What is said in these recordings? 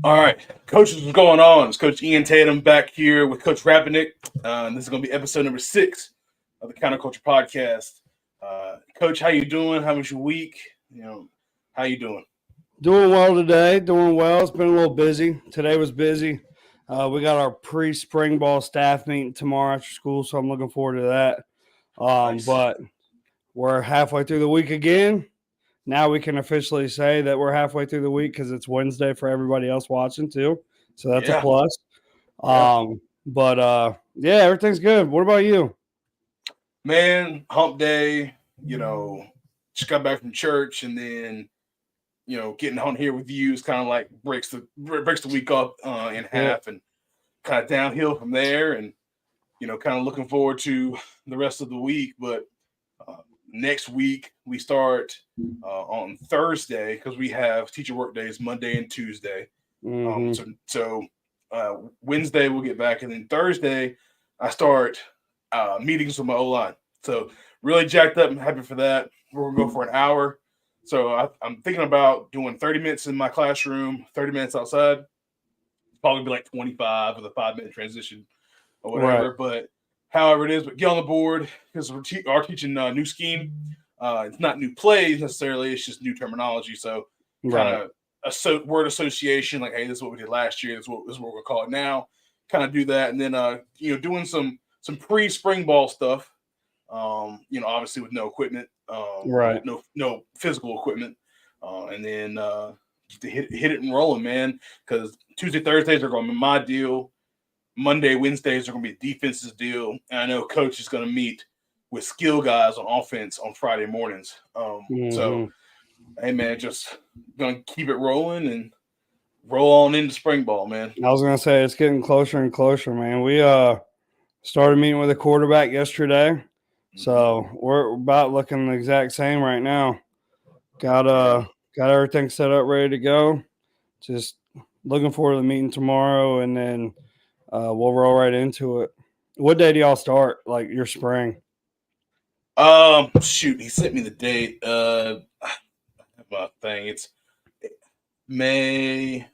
All right, coaches, what's going on? It's Coach Ian Tatum back here with Coach Rapinick. And this is going to be episode number 6 of the Counterculture Podcast. Coach, how you doing? How was your week? How you doing? Doing well today. Doing well. It's been a little busy. Today was busy. We got our pre-spring ball staff meeting tomorrow after school, so I'm looking forward to that. Nice. But we're halfway through the week again. Now we can officially say that we're halfway through the week because it's Wednesday for everybody else watching too. So that's a Yeah, plus. yeah. Yeah, everything's good. What about you? Man, hump day, just got back from church and then, getting on here with you is kind of like breaks the week up in Yeah. half and kind of downhill from there. And, kind of looking forward to the rest of the week. But uh, next week we start on Thursday because we have teacher work days Monday and Tuesday. Mm-hmm. So Wednesday we'll get back, and then Thursday I start meetings with my O line. So really jacked up and happy for that. We're gonna go for an hour. So I'm thinking about doing 30 minutes in my classroom, 30 minutes outside. Probably be like 25 with a 5-minute transition or Right. whatever. But however it is, but get on the board because we're teaching a new scheme. It's not new plays necessarily; it's just new terminology. So kind Right. of word association, like, hey, this is what we did last year. This is what we're gonna call it now. Kind of do that, and then doing some pre-spring ball stuff. Obviously with no equipment, Right. no physical equipment, and then to hit it and rolling, man. Because Tuesday, Thursdays are going to be my deal. Monday, Wednesdays are going to be defense's deal. And I know coach is going to meet with skill guys on offense on Friday mornings. So, Mm-hmm. hey, man, just going to keep it rolling and roll on into spring ball, man. I was gonna say it's getting closer and closer, man. We started meeting with a quarterback yesterday, Mm-hmm. so we're about looking the exact same right now. Got Yeah. got everything set up, ready to go. Just looking forward to the meeting tomorrow, and then we'll roll right into it. What day do y'all start? Like your spring? Shoot, he sent me the date. I have my thing. It's May.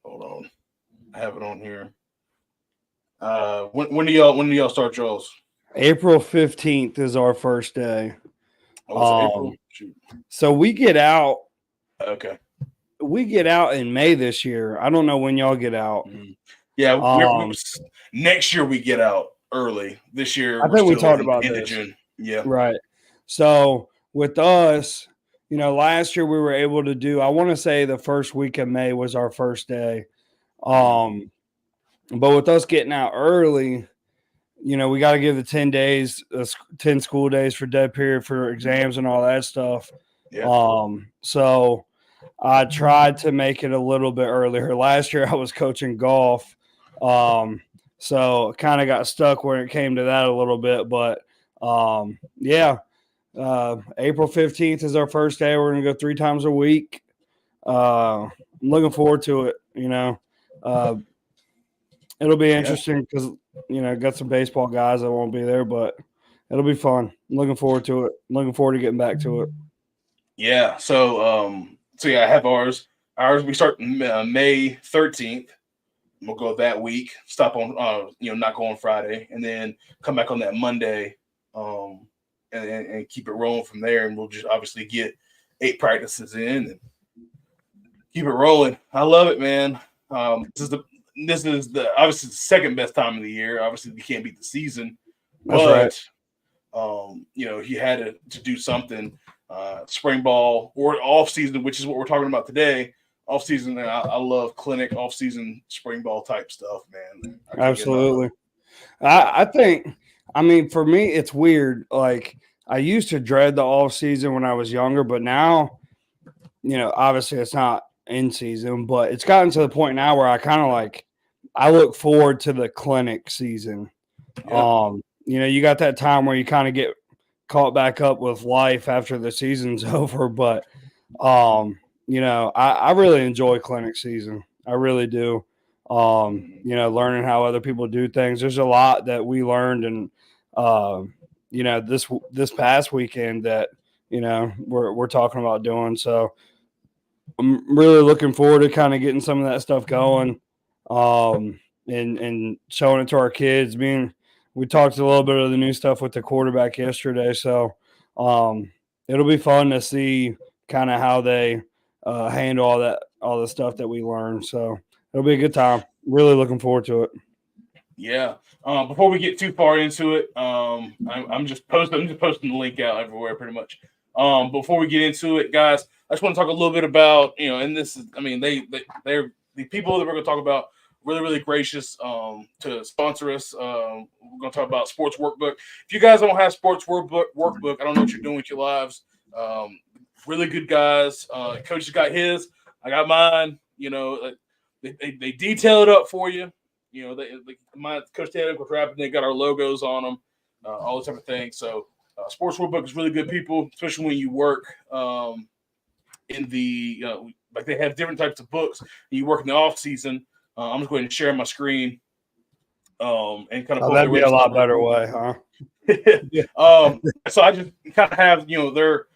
Hold on, I have it on here. When do y'all start y'all's? April 15th is our first day. Oh, it's Um, April. Shoot. so we get out. Okay. We get out in May this year. I don't know when y'all get out. Mm. Yeah, Um, next year we get out early. This year I we're think we still talked in about end of this. June. Yeah. Right. So with us, last year we were able to do, I want to say the first week of May was our first day. Mm. Um, but with us getting out early, we got to give the 10 days, 10 school days for dead period for exams and all that stuff. Yeah. So I tried to make it a little bit earlier. Last year I was coaching golf. So kind of got stuck when it came to that a little bit, but yeah, April 15th is our first day. We're going to go 3 times a week. I'm looking forward to it. Uh, it'll be Yeah. interesting because, got some baseball guys that won't be there, but it'll be fun. I'm looking forward to it. I'm looking forward to getting back to it. Yeah. So yeah, I have ours. Ours we start May 13th. We'll go that week. Stop on not go on Friday, and then come back on that Monday, and keep it rolling from there. And we'll just obviously get 8 practices in and keep it rolling. I love it, man. This is the obviously the second best time of the year. Obviously, we can't beat the season, That's right. but he had to do something. Spring ball or off season, which is what we're talking about today. Off season, I love clinic off season spring ball type stuff, man. I can't get enough of Absolutely. I think, I mean, for me, it's weird. Like, I used to dread the off season when I was younger, but now, obviously it's not in season, but it's gotten to the point now where I kind of like, I look forward to the clinic season. it. Yeah, You got that time where you kind of get caught back up with life after the season's over, but, I really enjoy clinic season. I really do. Learning how other people do things. There's a lot that we learned, and this past weekend that we're talking about doing. So I'm really looking forward to kind of getting some of that stuff going, and showing it to our kids. We talked a little bit of the new stuff with the quarterback yesterday, so it'll be fun to see kind of how they handle all the stuff that we learned. So it'll be a good time. Really looking forward to it. Yeah. Before we get too far into it, I'm just posting the link out everywhere pretty much. Before we get into it, guys, I just want to talk a little bit about, and this is, I mean, they're the people that we're going to talk about really, really gracious to sponsor us. We're going to talk about Sports Workbook. If you guys don't have Sports Workbook, I don't know what you're doing with your lives. Really good guys. Coach has got his. I got mine. They detail it up for you. My Coach Tatum, Coach Rapid, they got our logos on them, all this type of thing. So, Sports Workbook is really good people, especially when you work in the like they have different types of books. And you work in the off season. I'm just going to share my screen and kind of that'd be a lot better way, huh? So I just kind of have their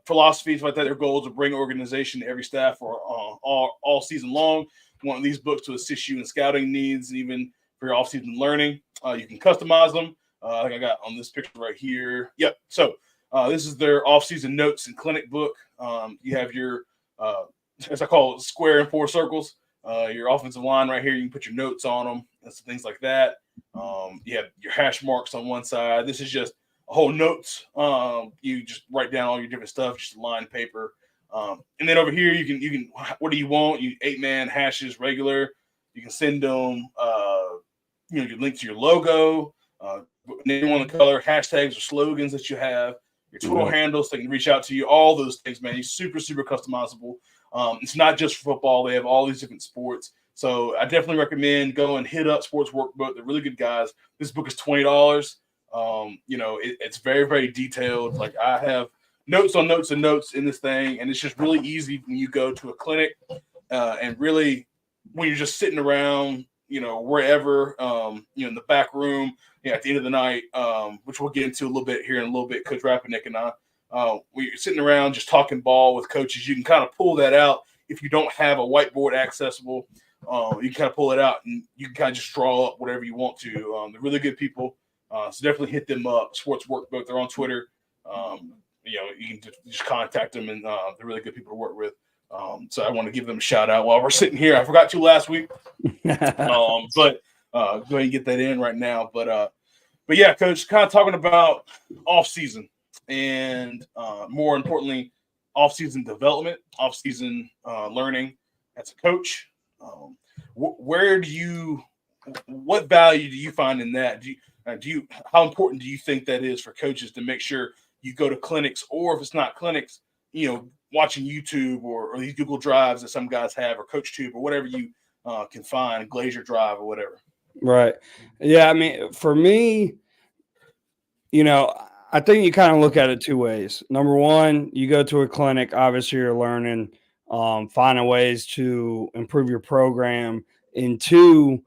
philosophies like that, their goals to bring organization to every staff for all season long. One of these books to assist you in scouting needs and even for your off-season learning. You can customize them. Like I got on this picture right here. Yep. So this is their off-season notes and clinic book. You have your, as I call it, square and four circles. Your offensive line right here. You can put your notes on them and some things like that. You have your hash marks on one side. This is just a whole notes. You just write down all your different stuff, just lined paper. And then over here, you can what do you want? 8-man hashes, regular. You can send them, your link to your logo, name on the color, hashtags or slogans that you have, your Twitter handles so they can reach out to you, all those things, man. It's super, super customizable. It's not just for football. They have all these different sports. So I definitely recommend go and hit up Sports Workbook. They're really good guys. This book is $20. It's very, very detailed. Like I have notes on notes and notes in this thing, and it's just really easy when you go to a clinic and really when you're just sitting around, wherever, in the back room, at the end of the night, which we'll get into a little bit here in a little bit, Coach Rapinick and I, when you're sitting around just talking ball with coaches, you can kind of pull that out. If you don't have a whiteboard accessible, you can kind of pull it out and you can kind of just draw up whatever you want to. They're really good people. So definitely hit them up. Sports Workbook. They're on Twitter. You can just contact them, and they're really good people to work with. So I want to give them a shout out while we're sitting here. I forgot to last week, but go ahead and get that in right now. But yeah, Coach, kind of talking about off season and more importantly, off season development, off season learning as a coach. What value do you find in that? How important do you think that is for coaches to make sure you go to clinics, or if it's not clinics, watching YouTube or these Google Drives that some guys have, or CoachTube or whatever you can find, Glacier Drive or whatever. Right. Yeah. I mean, for me, I think you kind of look at it two ways. Number one, you go to a clinic, obviously you're learning, finding ways to improve your program. And two,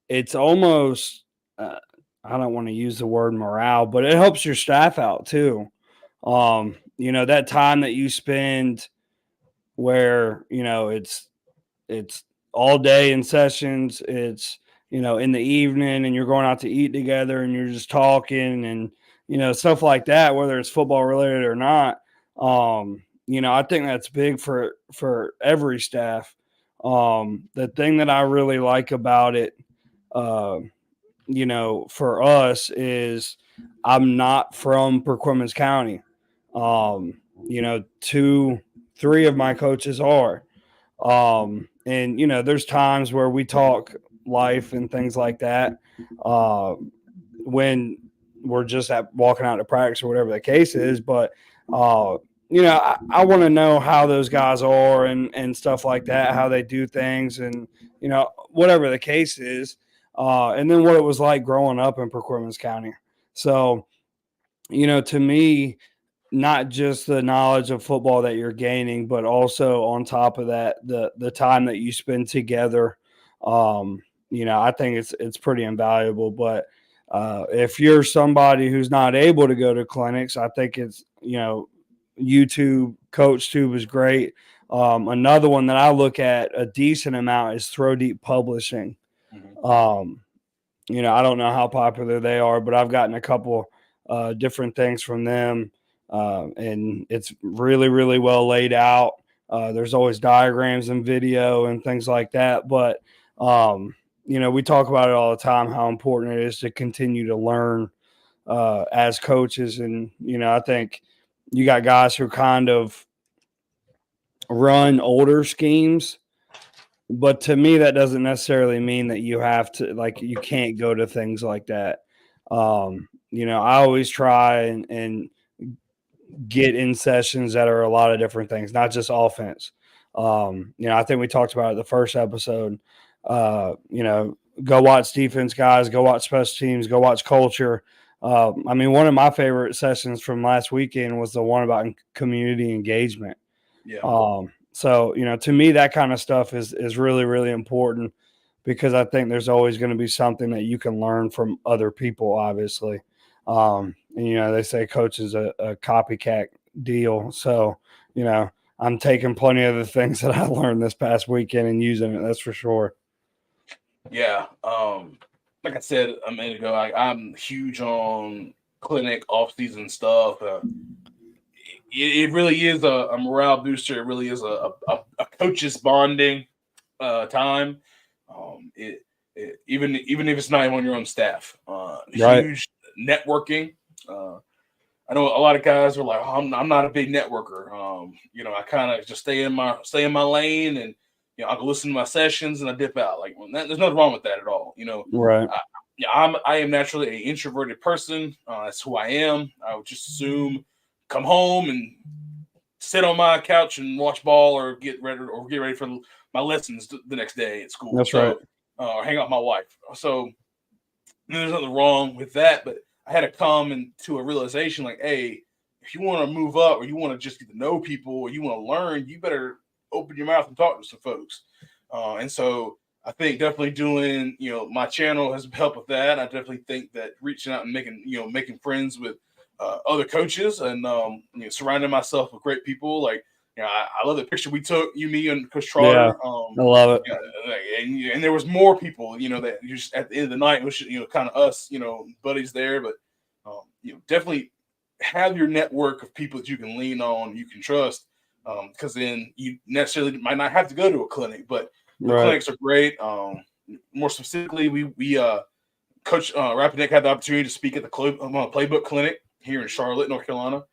it's almost, I don't want to use the word morale, but it helps your staff out too. That time that you spend where, it's all day in sessions, it's, in the evening, and you're going out to eat together and you're just talking and, stuff like that, whether it's football related or not. I think that's big for every staff. The thing that I really like about it, for us is I'm not from Perquimans County. 2-3 of my coaches are. And there's times where we talk life and things like that. When we're just walking out to practice or whatever the case is. But, I want to know how those guys are and stuff like that, how they do things and, whatever the case is. And then what it was like growing up in Perquimans County. So, to me, not just the knowledge of football that you're gaining, but also on top of that, the time that you spend together. I think it's pretty invaluable. But if you're somebody who's not able to go to clinics, I think it's, YouTube, CoachTube is great. Another one that I look at a decent amount is Throw Deep Publishing. Mhm. I don't know how popular they are, but I've gotten a couple different things from them, and it's really, really well laid out. There's always diagrams and video and things like that. But, we talk about it all the time, how important it is to continue to learn as coaches. And, I think you got guys who kind of run older schemes. But to me, that doesn't necessarily mean that you have to, like, you can't go to things like that. I always try and get in sessions that are a lot of different things, not just offense. I think we talked about it the first episode. Go watch defense guys, go watch special teams, go watch culture. One of my favorite sessions from last weekend was the one about community engagement. Yeah. So, to me, that kind of stuff is really, really important, because I think there's always going to be something that you can learn from other people, obviously. They say coach is a copycat deal. So, I'm taking plenty of the things that I learned this past weekend and using it. That's for sure. Yeah. Like I said a minute ago, I'm huge on clinic off-season stuff. It really is a morale booster. It really is a coaches bonding time. Even if it's not even on your own staff, Right. huge networking. I know a lot of guys are like, oh, I'm not a big networker. I kind of just stay in my lane, and I can listen to my sessions and I dip out. Like, there's nothing wrong with that at all. Right. I am naturally an introverted person. That's who I am. I would just assume come home and sit on my couch and watch ball, or get ready for my lessons the next day at school. That's right. Or hang out with my wife. So there's nothing wrong with that, but I had to come into a realization like, hey, if you want to move up, or you want to just get to know people, or you want to learn, you better open your mouth and talk to some folks. And so I think definitely doing, my channel has helped with that. I definitely think that reaching out and making friends with other coaches, and surrounding myself with great people. Like, I love the picture we took, you, me, and Coach Trotter. I love it. And there was more people, that just at the end of the night, it was, kind of us, buddies there. But definitely have your network of people that you can lean on, you can trust, because then you necessarily might not have to go to a clinic, but the clinics are great. More specifically, we Coach Rapinick had the opportunity to speak at the Playbook Clinic here in Charlotte, North Carolina,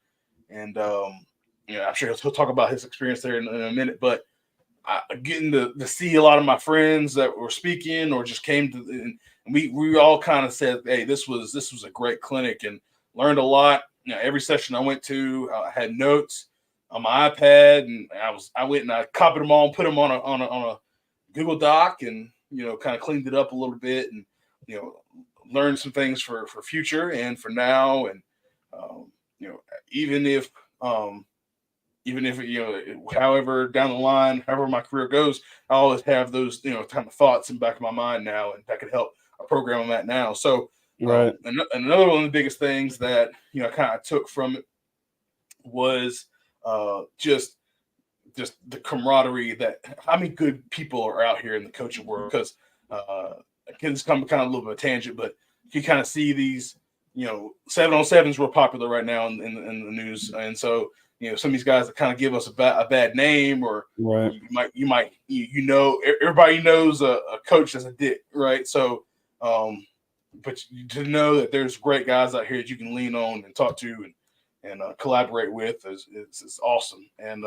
and I'm sure he'll talk about his experience there in a minute. But getting to see a lot of my friends that were speaking or just came to, and we all kind of said, hey, this was a great clinic, and learned a lot. Every session I went to, I had notes on my iPad, and I went and I copied them all and put them on a Google Doc, and kind of cleaned it up a little bit, and learned some things for future and for now. And even if however down the line, however my career goes, I always have those kind of thoughts in the back of my mind now, and that could help a program I'm at now. So Right. Another one of the biggest things that I kind of took from it was just the camaraderie, that how many good people are out here in the coaching world. Because again, it's kind of a little bit of a tangent, but you kind of see these 7-on-7s were popular right now in the news, and so some of these guys that kind of give us a bad name, or Right. everybody knows a coach that's a dick, right? So but to know that there's great guys out here that you can lean on and talk to and collaborate with is awesome. And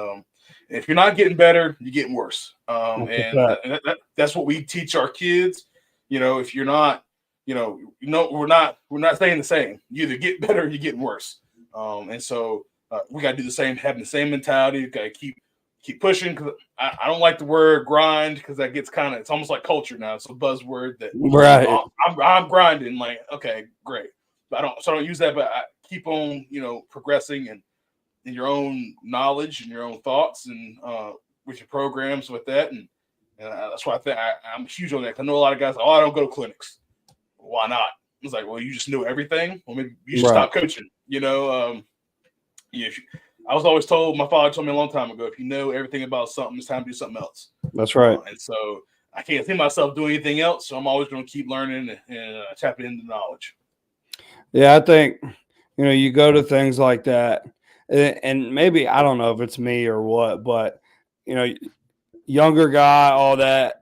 if you're not getting better, you're getting worse. That's what we teach our kids. If you're not, we're not staying the same. You either get better or you're getting worse. And so we got to do the same, having the same mentality. Got to keep pushing, because I don't like the word grind, because that gets it's almost like culture now. It's a buzzword that Right. I'm grinding. Like, okay, great, but I don't use that. But I keep on progressing and in your own knowledge and your own thoughts, and with your programs with that, and that's why I think I'm huge on that. I know a lot of guys like, I don't go to clinics. Why not? It's like, well, you just know everything. Well, maybe you should stop coaching. I was always told, my father told me a long time ago, if you know everything about something, it's time to do something else. That's right. And so I can't see myself doing anything else. So I'm always going to keep learning and tapping into knowledge. Yeah, I think, you go to things like that, and maybe, I don't know if it's me or what, but, younger guy, all that.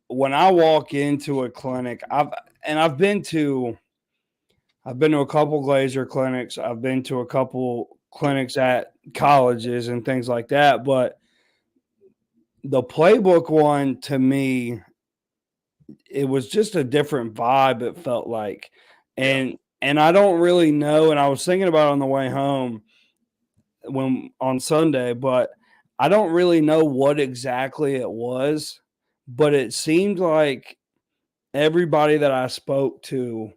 When I walk into a clinic, I've been to a couple Glazer clinics. I've been to a couple clinics at colleges and things like that. But the playbook one, to me, it was just a different vibe. It felt like, Yeah. and I don't really know. And I was thinking about it on the way home on Sunday, but I don't really know what exactly it was. But it seemed like everybody that I spoke to,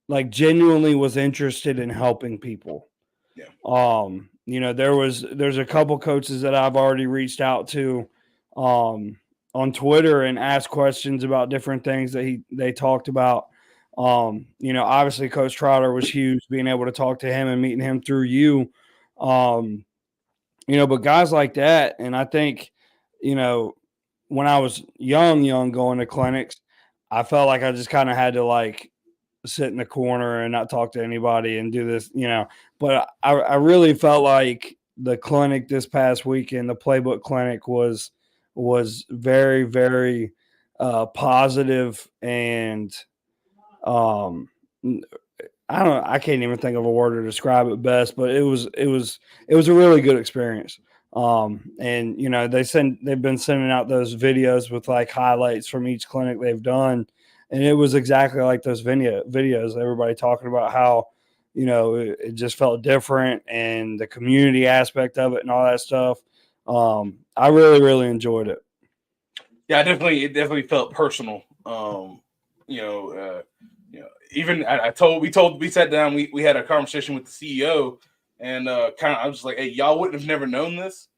like, genuinely was interested in helping people. Yeah. There's a couple coaches that I've already reached out to on Twitter and asked questions about different things that they talked about. Obviously Coach Trotter was huge, being able to talk to him and meeting him through you. But guys like that, and I think, when I was young going to clinics, I felt like I just kind of had to, like, sit in the corner and not talk to anybody and do this, but I really felt like the clinic this past weekend, the playbook clinic, was very, very positive, and um I can't even think of a word to describe it best, but it was a really good experience. And they've been sending out those videos with, like, highlights from each clinic they've done, and it was exactly like those videos. Everybody talking about how, it just felt different, and the community aspect of it and all that stuff. I really, really enjoyed it. Yeah, it definitely felt personal. Even we sat down, we had a conversation with the CEO, and I was like, hey, y'all wouldn't have never known this,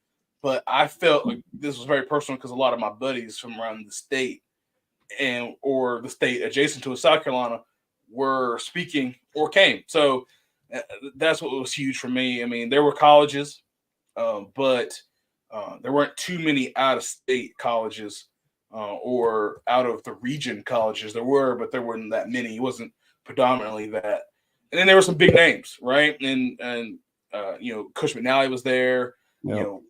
but I felt like this was very personal because a lot of my buddies from around the state or the state adjacent to it, South Carolina, were speaking or came. So that's what was huge for me. I mean, there were colleges, but there weren't too many out of state colleges or out of the region colleges. There were, but there weren't that many. It wasn't predominantly that. And then there were some big names, right? And Coach McNally was there. Yep.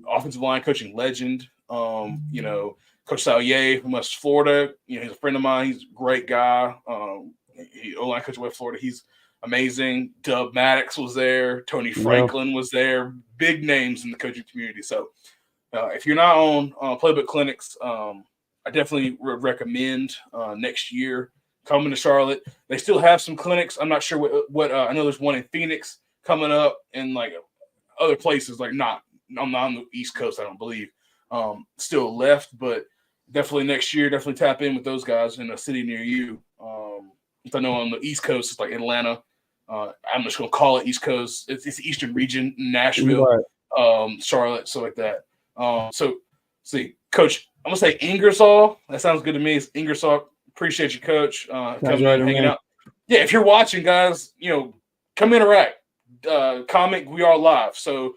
Offensive line coaching legend. Coach Salyer from West Florida. He's a friend of mine. He's a great guy. He O-line coach of West Florida. He's amazing. Dub Maddox was there. Tony Franklin was there. Big names in the coaching community. So if you're not on playbook clinics, I definitely recommend next year coming to Charlotte. They still have some clinics. I'm not sure what I know there's one in Phoenix coming up, and like other places, like I'm not on the East Coast, I don't believe, still left, but definitely next year, definitely tap in with those guys in a city near you. If I know on the East Coast, it's like Atlanta. I'm just going to call it East Coast. It's the Eastern region, Nashville, Charlotte, stuff like that. See, Coach, I'm going to say Ingersoll. That sounds good to me. It's Ingersoll. Appreciate you, Coach. Coming in, hanging out. Yeah, if you're watching, guys, come interact. Comment. We are live. So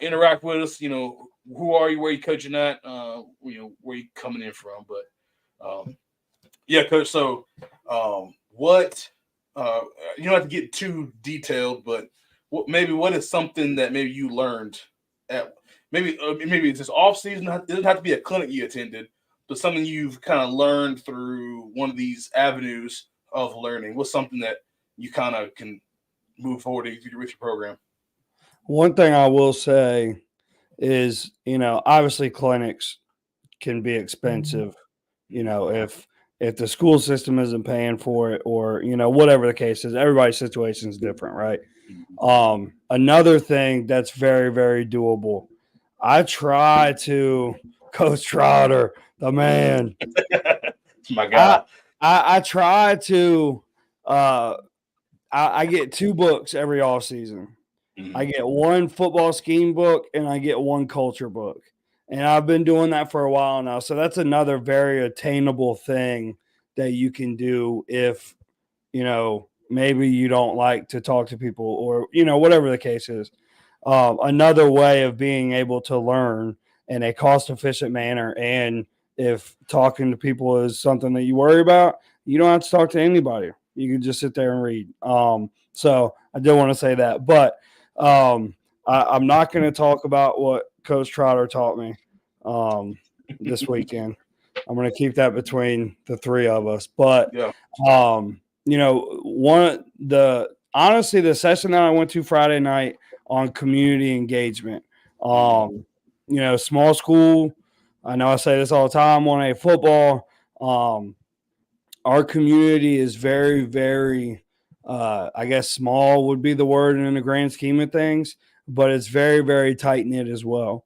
interact with us. Who are you? Where are you coaching at? Where you coming in from? But yeah, Coach. So what? You don't have to get too detailed, but what is something that maybe you learned at maybe it's this off season? It doesn't have to be a clinic you attended, but something you've kind of learned through one of these avenues of learning. What's something that you kind of can move forward with your program? One thing I will say is, obviously clinics can be expensive, if the school system isn't paying for it, or, whatever the case is. Everybody's situation is different, right? Another thing that's very, very doable. I try to, Coach Trotter, the man. My God. I try to I get 2 books every off season. I get one football scheme book and I get one culture book. And I've been doing that for a while now. So that's another very attainable thing that you can do if, maybe you don't like to talk to people, or, whatever the case is. another way of being able to learn in a cost efficient manner. And if talking to people is something that you worry about, you don't have to talk to anybody. You can just sit there and read. So I did want to say that, but I'm not going to talk about what Coach Trotter taught me this weekend. I'm going to keep that between the three of us. But Yeah. Honestly, the session that I went to Friday night on community engagement, small school. I know I say this all the time on a football. Our community is very, very, I guess small would be the word in the grand scheme of things, but it's very, very tight knit as well.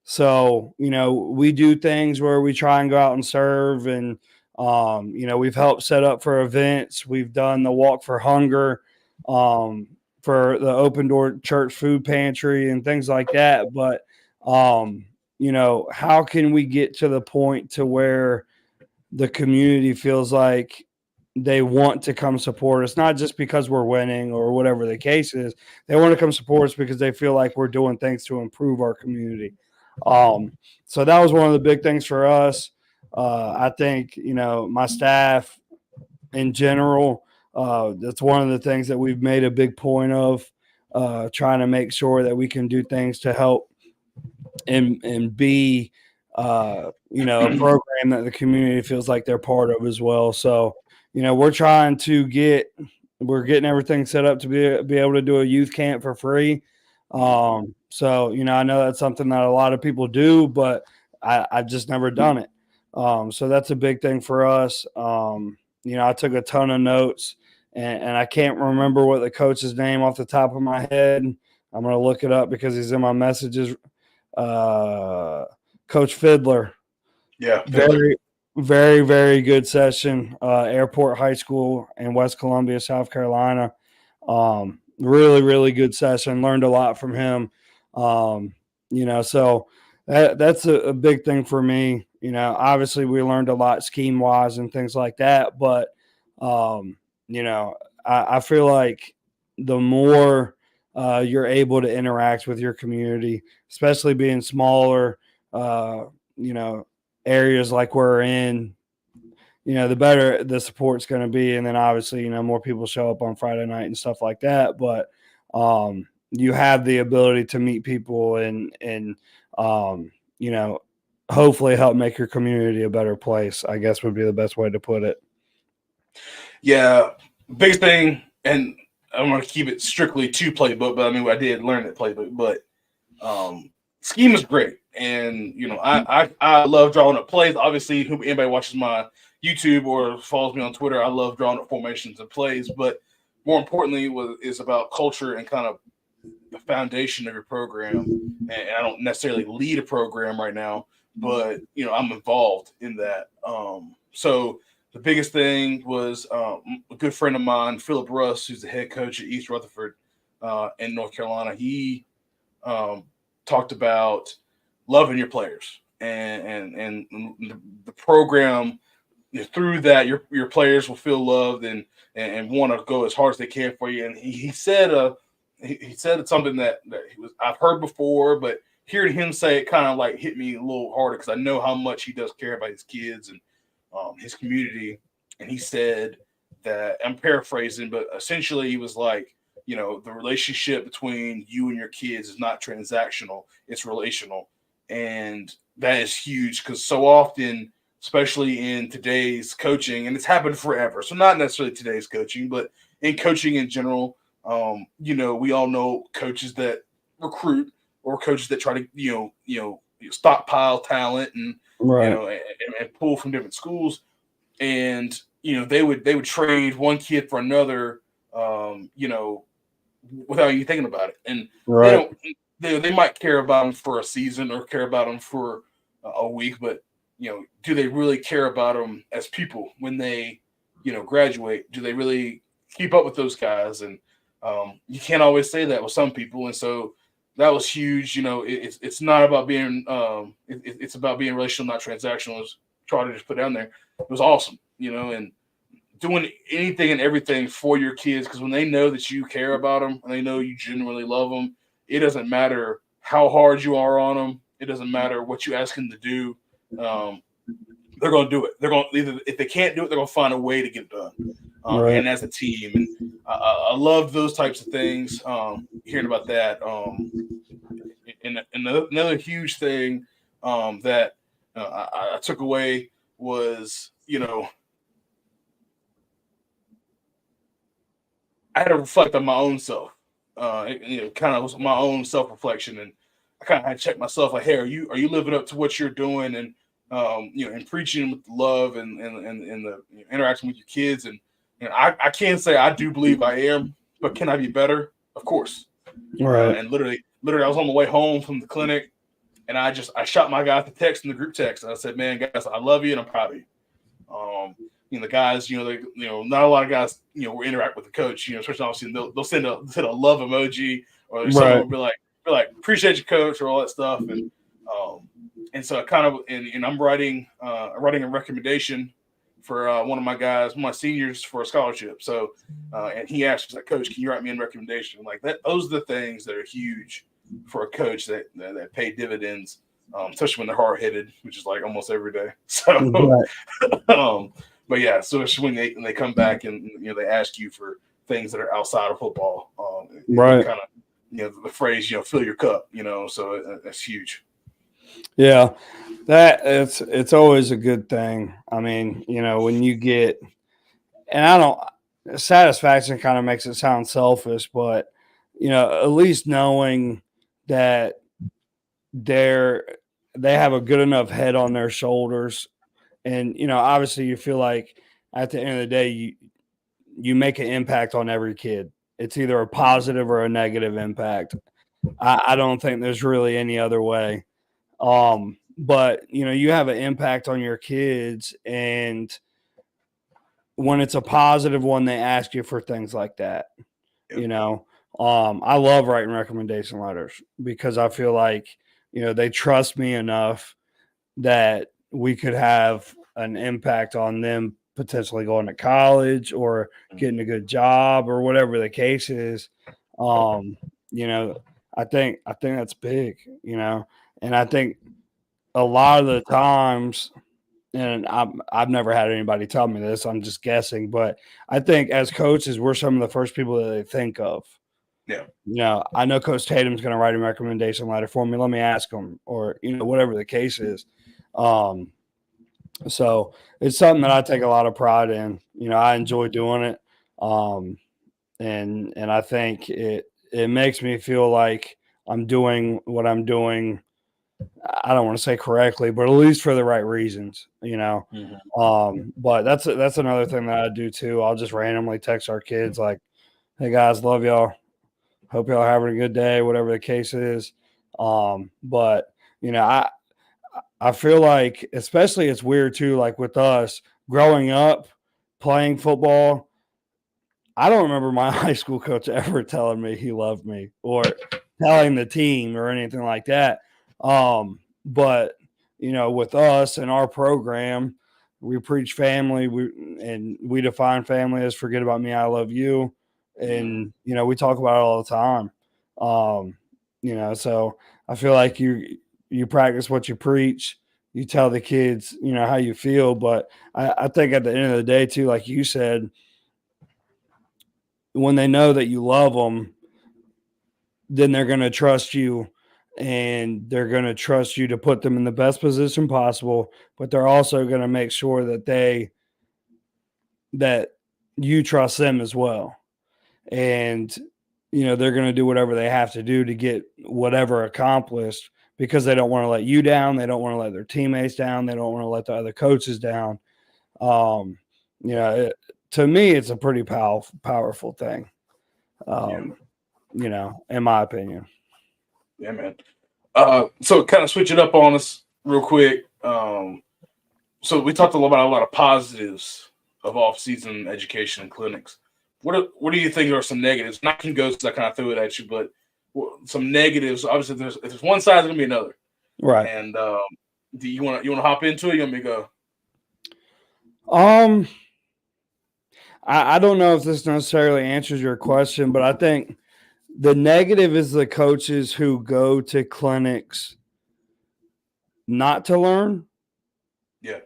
So, we do things where we try and go out and serve, and, we've helped set up for events. We've done the Walk for Hunger, for the Open Door Church Food Pantry and things like that. But, how can we get to the point to where the community feels like they want to come support us, not just because we're winning or whatever the case is. They want to come support us because they feel like we're doing things to improve our community. So that was one of the big things for us. I think, my staff in general, that's one of the things that we've made a big point of, trying to make sure that we can do things to help and be, a program that the community feels like they're part of as well. So, we're trying to we're getting everything set up to be able to do a youth camp for free. So, I know that's something that a lot of people do, but I've just never done it. So that's a big thing for us. I took a ton of notes, and I can't remember what the coach's name off the top of my head. I'm going to look it up because he's in my messages. Coach Fiddler. Yeah. Very, very, very good session. Airport High School in West Columbia, South Carolina. Really, really good session. Learned a lot from him. So that's a big thing for me. Obviously we learned a lot scheme wise and things like that, but I feel like the more you're able to interact with your community, especially being smaller, areas like we're in, the better the support's going to be. And then obviously, more people show up on Friday night and stuff like that. But you have the ability to meet people and hopefully help make your community a better place, I guess would be the best way to put it. Yeah. Biggest thing, and I'm going to keep it strictly to playbook, but I mean, I did learn that playbook, but scheme is great. And, I love drawing up plays. Obviously, anybody watches my YouTube or follows me on Twitter, I love drawing up formations and plays. But more importantly, is about culture and kind of the foundation of your program. And I don't necessarily lead a program right now, but, I'm involved in that. So the biggest thing was a good friend of mine, Philip Russ, who's the head coach at East Rutherford in North Carolina. He talked about loving your players and the program. Through that, your players will feel loved and want to go as hard as they can for you. And he said he said something that I've heard before, but hearing him say it kind of like hit me a little harder because I know how much he does care about his kids and his community. And he said that, I'm paraphrasing, but essentially he was like, the relationship between you and your kids is not transactional, it's relational. And that is huge because so often, especially in today's coaching, and it's happened forever. So not necessarily today's coaching, but in coaching in general, we all know coaches that recruit or coaches that try to, stockpile talent and, Right. and pull from different schools. And, they would trade one kid for another, without you thinking about it. And Right. they might care about them for a season or care about them for a week, but do they really care about them as people when they, graduate? Do they really keep up with those guys? And you can't always say that with some people. And so that was huge. It's not about being, it's about being relational, not transactional. As Trotter just put down there, it was awesome. And doing anything and everything for your kids, because when they know that you care about them and they know you genuinely love them, it doesn't matter how hard you are on them. It doesn't matter what you ask them to do. They're going to do it. They're going to either, if they can't do it, they're going to find a way to get it done. Right. And as a team, and I love those types of things. Hearing about that, and another huge thing that I took away was, I had to reflect on my own self. Kind of was my own self reflection, and I kind of had to check myself. Like, hey, are you living up to what you're doing, and and preaching with love and the interaction with your kids? And I can say I do believe I am, but can I be better? Of course. Right. And literally, I was on the way home from the clinic, and I shot my guy the text in the group text, and I said, "Man, guys, I love you, and I'm proud of you." The guys, not a lot of guys, will interact with the coach, especially obviously they'll send a love emoji, or someone will be like, "Appreciate you, coach," or all that stuff, and so I kind of, and I'm writing a recommendation for one of my guys, my seniors, for a scholarship. So, and he asked, he's like, "Coach, can you write me a recommendation?" Like that. Those are the things that are huge for a coach that pay dividends, especially when they're hard headed, which is like almost every day. So, but yeah, so it's when they come back and they ask you for things that are outside of football, right? Kind of the phrase fill your cup, so that's huge. Yeah, that it's always a good thing. I mean, when you get, and satisfaction kind of makes it sound selfish, but at least knowing that they have a good enough head on their shoulders, and obviously you feel like at the end of the day you make an impact on every kid. It's either a positive or a negative impact. I don't think there's really any other way. But you have an impact on your kids, and when it's a positive one, they ask you for things like that. Yep. I love writing recommendation letters because I feel like, they trust me enough that we could have an impact on them potentially going to college or getting a good job or whatever the case is. I think that's big, and I think a lot of the times, and I've never had anybody tell me this, I'm just guessing, but I think as coaches, we're some of the first people that they think of. Yeah. I know Coach Tatum's going to write a recommendation letter for me. Let me ask him, or, whatever the case is. So it's something that I take a lot of pride in. I enjoy doing it. And I think it makes me feel like I'm doing what I'm doing. I don't want to say correctly, but at least for the right reasons, Mm-hmm. But that's another thing that I do too. I'll just randomly text our kids like, "Hey guys, love y'all. Hope y'all having a good day," whatever the case is. But I feel like, especially it's weird too, like with us growing up playing football, I don't remember my high school coach ever telling me he loved me or telling the team or anything like that. But with us and our program, we preach family. We define family as forget about me, I love you. And, we talk about it all the time. So I feel like you practice what you preach. You tell the kids, how you feel. But I think at the end of the day too, like you said, when they know that you love them, then they're going to trust you, and they're going to trust you to put them in the best position possible. But they're also going to make sure that you trust them as well. And, they're going to do whatever they have to do to get whatever accomplished because they don't want to let you down. They don't want to let their teammates down. They don't want to let the other coaches down. To me, it's a pretty powerful thing. In my opinion. Yeah, man. So kind of switch it up on us real quick. So we talked about a lot of positives of off-season education and clinics. What do you think are some negatives? Not can go because I kind of threw it at you, but some negatives. Obviously, if there's one side, there's gonna be another. Right. And do you want to hop into it? You want me to go? I don't know if this necessarily answers your question, but I think the negative is the coaches who go to clinics not to learn. Yeah.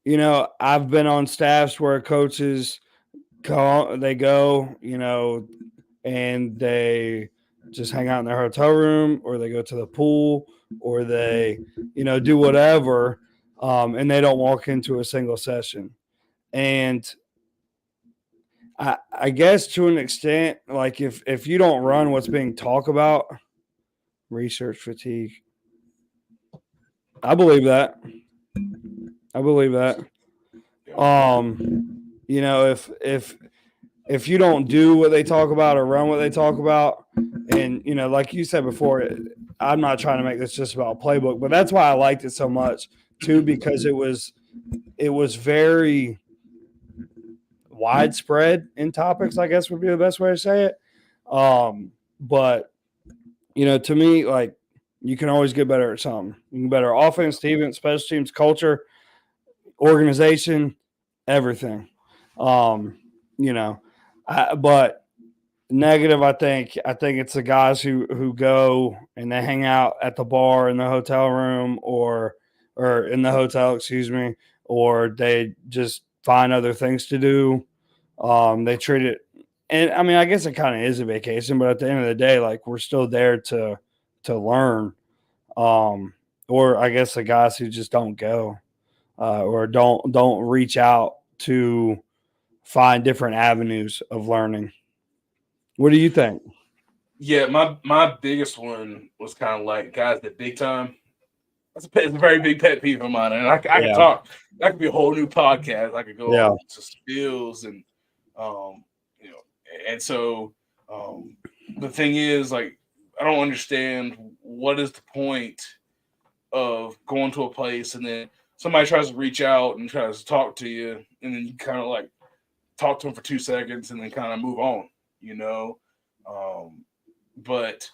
You know, I've been on staffs where coaches go, you know, and they just hang out in their hotel room, or they go to the pool, or they, you know, do whatever, and they don't walk into a single session. And I guess to an extent, like if you don't run what's being talked about, research fatigue. I believe that. I believe that. You know, if you don't do what they talk about or run what they talk about, and you know, like you said before, I'm not trying to make this just about playbook, but that's why I liked it so much too, because it was very widespread in topics, I guess would be the best way to say it. But you know, to me, like, you can always get better at something. You can better offense, defense, special teams, culture, organization, everything. You know, but negative, I think it's the guys who go and they hang out at the bar in the hotel room, or in the hotel, excuse me, or they just find other things to do. They treat it, and I mean, I guess it kind of is a vacation, but at the end of the day, like, we're still there to learn. Or I guess the guys who just don't go, or don't reach out to find different avenues of learning. What do you think? Yeah, my biggest one was kind of like guys that big time. It's a very big pet peeve of mine, and I can Yeah. talk. That could be a whole new podcast. I could go Yeah. on to spills and you know, and so the thing is, like, I don't understand what is the point of going to a place and then somebody tries to reach out and tries to talk to you, and then you kind of like talk to them for 2 seconds and then kind of move on, you know. But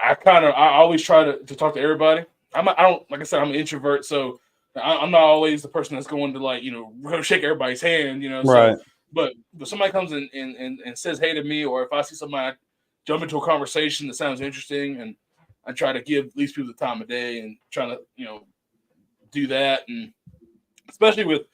I always try to talk to everybody. I don't, like I said, I'm an introvert, so I'm not always the person that's going to, like, you know, shake everybody's hand, you know. Right. So, but if somebody comes in and says hey to me, or if I see somebody jump into a conversation that sounds interesting, and I try to give these people the time of day and try to, you know, do that. And especially with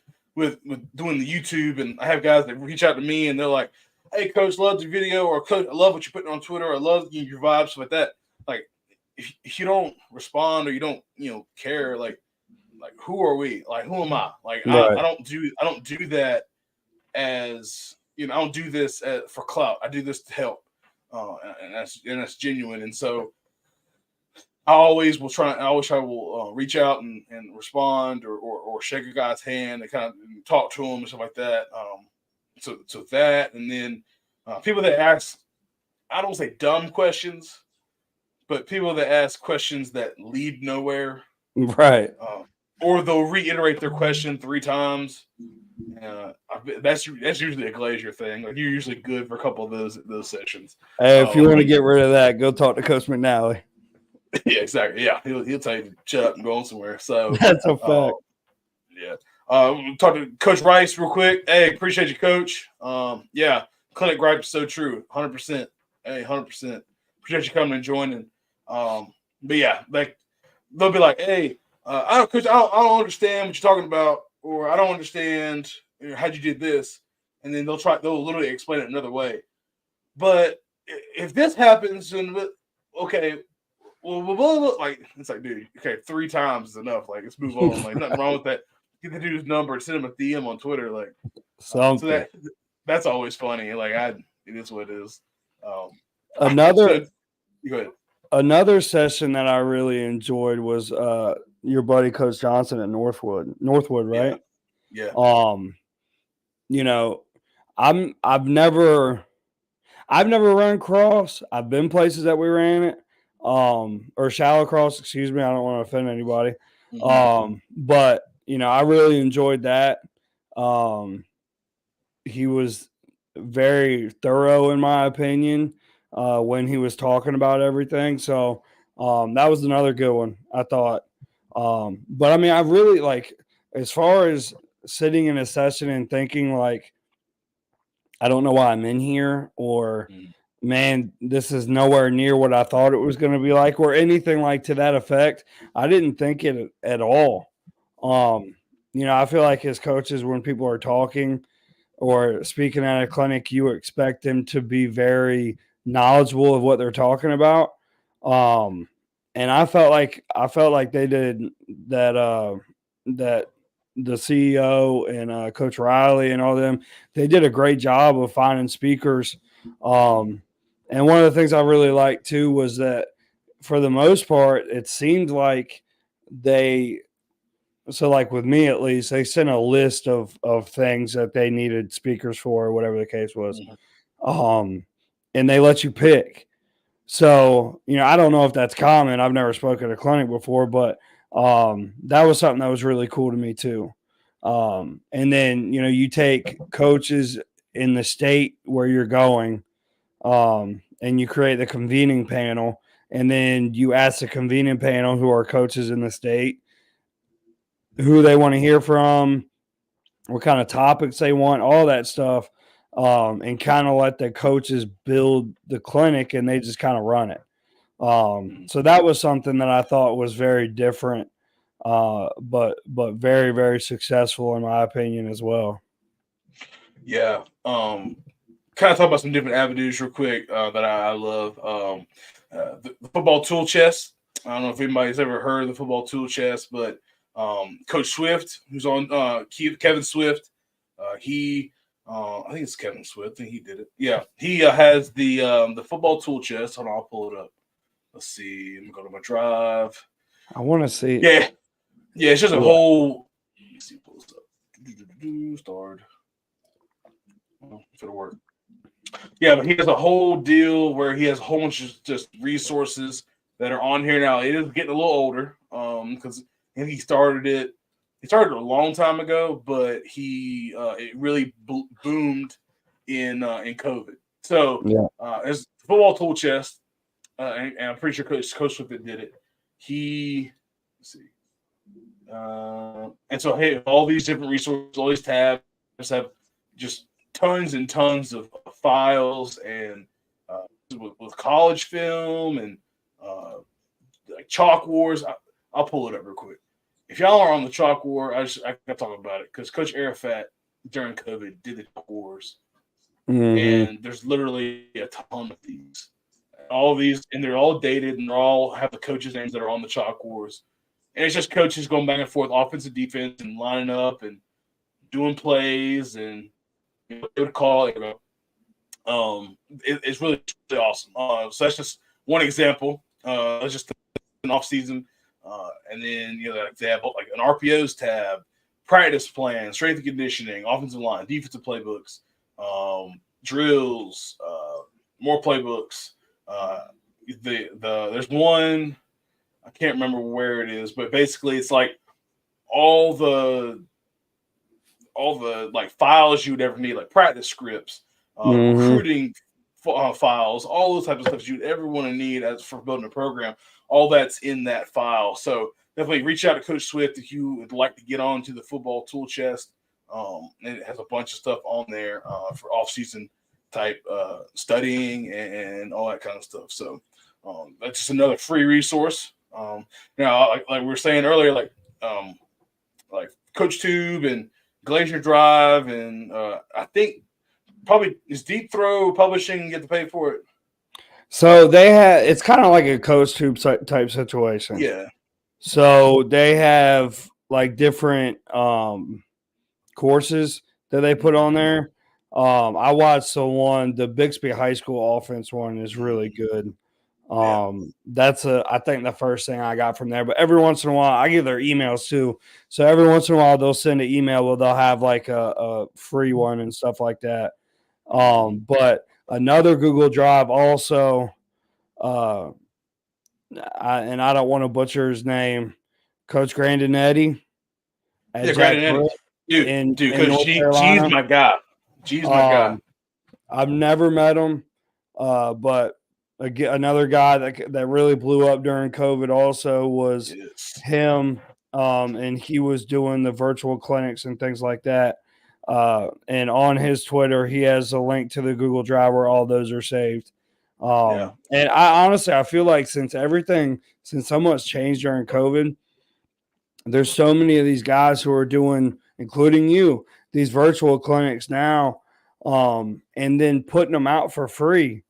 doing the YouTube, and I have guys that reach out to me and they're like, "Hey, coach, love the video," or "Coach, I love what you're putting on Twitter. I love your vibes like that." Like, if you don't respond or you don't, you know, care, like who are we? Like, who am I? Like, Right. I don't do that as, you know, I don't do this for clout. I do this to help, and that's genuine. And so I always try to reach out and respond, or shake a guy's hand and kind of talk to him and stuff like that. So that, and then people that ask, I don't say dumb questions, but people that ask questions that lead nowhere, Right. or they'll reiterate their question 3 times. That's usually a Glazier thing. Like, you're usually good for a couple of those sessions. Hey, if you want to get rid of that, go talk to Coach McNally. Yeah, exactly. Yeah, he'll tell you to shut up and go on somewhere. So That's a fact. Yeah. Talk to Coach Rice real quick. Hey, appreciate you, Coach. Yeah, clinic gripe is so true. 100%. Hey, 100%. Appreciate you coming and joining. But yeah, like, they'll be like, "Hey, Coach, I don't understand what you're talking about," or "I don't understand, you know, how'd you did this," and then they'll literally explain it another way. But if this happens, then okay. Well, like, it's like, dude, okay, 3 times is enough. Like, let's move on. Like, nothing wrong with that. Get the dude's number, send him a DM on Twitter. Like, so that's always funny. Like, it is what it is. Go ahead. Another session that I really enjoyed was your buddy Coach Johnson at Northwood, right? Yeah. You know, I've never run cross. I've been places that we ran it. Or shallow cross, excuse me. I don't want to offend anybody. Mm-hmm. But you know, I really enjoyed that. He was very thorough, in my opinion, when he was talking about everything. So that was another good one, I thought. But I mean, I really, like, as far as sitting in a session and thinking, like, I don't know why I'm in here, or Mm. man, this is nowhere near what I thought it was going to be like, or anything like to that effect. I didn't think it at all. I feel like as coaches, when people are talking or speaking at a clinic, you expect them to be very knowledgeable of what they're talking about. Um, and I felt like they did that. That the CEO and Coach Riley and all them, they did a great job of finding speakers. Um, and one of the things I really liked too was that for the most part, it seemed like they so like with me at least, they sent a list of things that they needed speakers for, or whatever the case was. Mhm. Um, and they let you pick. So, I don't know if that's common. I've never spoken at a clinic before, but that was something that was really cool to me too. And then, you take coaches in the state where you're going, and you create the convening panel, and then you ask the convening panel who are coaches in the state who they want to hear from, what kind of topics they want, all that stuff, and kind of let the coaches build the clinic and they just kind of run it. Mhm. So that was something that I thought was very different, but very, very successful in my opinion as well. Yeah. Kind of talk about some different avenues real quick that I love. The football tool chest. I don't know if anybody's ever heard of the football tool chest, but Coach Swift, who's on Kevin Swift, he I think it's Kevin Swift. I think he did it. Yeah, he has the football tool chest. Hold on, I'll pull it up. Let's see. I'm gonna go to my drive. I want to see. Yeah, yeah. It's just a Yeah. whole. Let's see, pull this up. Start. If it'll work. Yeah, but he has a whole deal where he has a whole bunch of just resources that are on here now. It is getting a little older, because he started it. He started it a long time ago, but it really boomed in COVID. So Yeah. as football tool chest, and I'm pretty sure Coach Swift that did it. He let's see, and so hey, all these different resources, all these tabs have just tons and tons of files and with college film and like Chalk Wars. I'll pull it up real quick. If y'all are on the Chalk War, I gotta talk about it because Coach Arafat during COVID did the Chalk Wars, Mm-hmm. and there's literally a ton of these. All of these, and they're all dated, and they all have the coaches' names that are on the Chalk Wars. And it's just coaches going back and forth, offense and defense, and lining up and doing plays, and they would call it. It's really, really awesome. So that's just one example. That's just an off season, and then they have like an RPOs tab, practice plan, strength and conditioning, offensive line, defensive playbooks, drills, more playbooks. There's one, I can't remember where it is, but basically it's like all the like files you would ever need, like practice scripts, Mm-hmm. recruiting files, all those types of stuff you'd ever want to need as for building a program. All that's in that file. So definitely reach out to Coach Swift if you would like to get on to the football tool chest. And it has a bunch of stuff on there for off-season type studying and all that kind of stuff. So that's just another free resource. Now, like we were saying earlier, like Coach Tube and Glacier Drive, and I think probably is Deep Throw Publishing get to pay for it. So it's kind of like a Coach Tube type situation. Yeah. So they have like different courses that they put on there. I watched the Bixby High School offense one is really good. Yeah. That's I think the first thing I got from there. But every once in a while, I get their emails too. So every once in a while, they'll send an email where they'll have like a free one and stuff like that. But another Google Drive also, uh, I don't want to butcher his name, Coach Grandinetti at Yeah, Jack Grandin Eddie. Britt Dude, in Coach North G's Carolina. my guy. G's my guy. I've never met him, but another guy that really blew up during COVID also was Yes. him, and he was doing the virtual clinics and things like that. And on his Twitter, he has a link to the Google Drive where all those are saved. And I feel like since so much changed during COVID, there's so many of these guys who are doing, including you, these virtual clinics now, and then putting them out for free.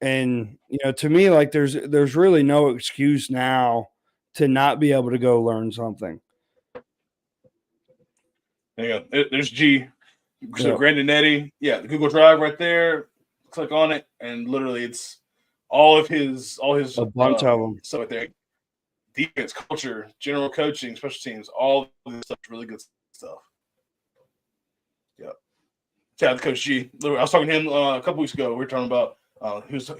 And to me, like there's really no excuse now to not be able to go learn something. There you go. There's G. So Yep. Grandinetti, the Google Drive right there. Click on it, and literally it's all his A bunch of them. So right there, defense, culture, general coaching, special teams, all this stuff, really good stuff. Yeah. Shout out to Coach G. I was talking to him a couple weeks ago. We were talking about he was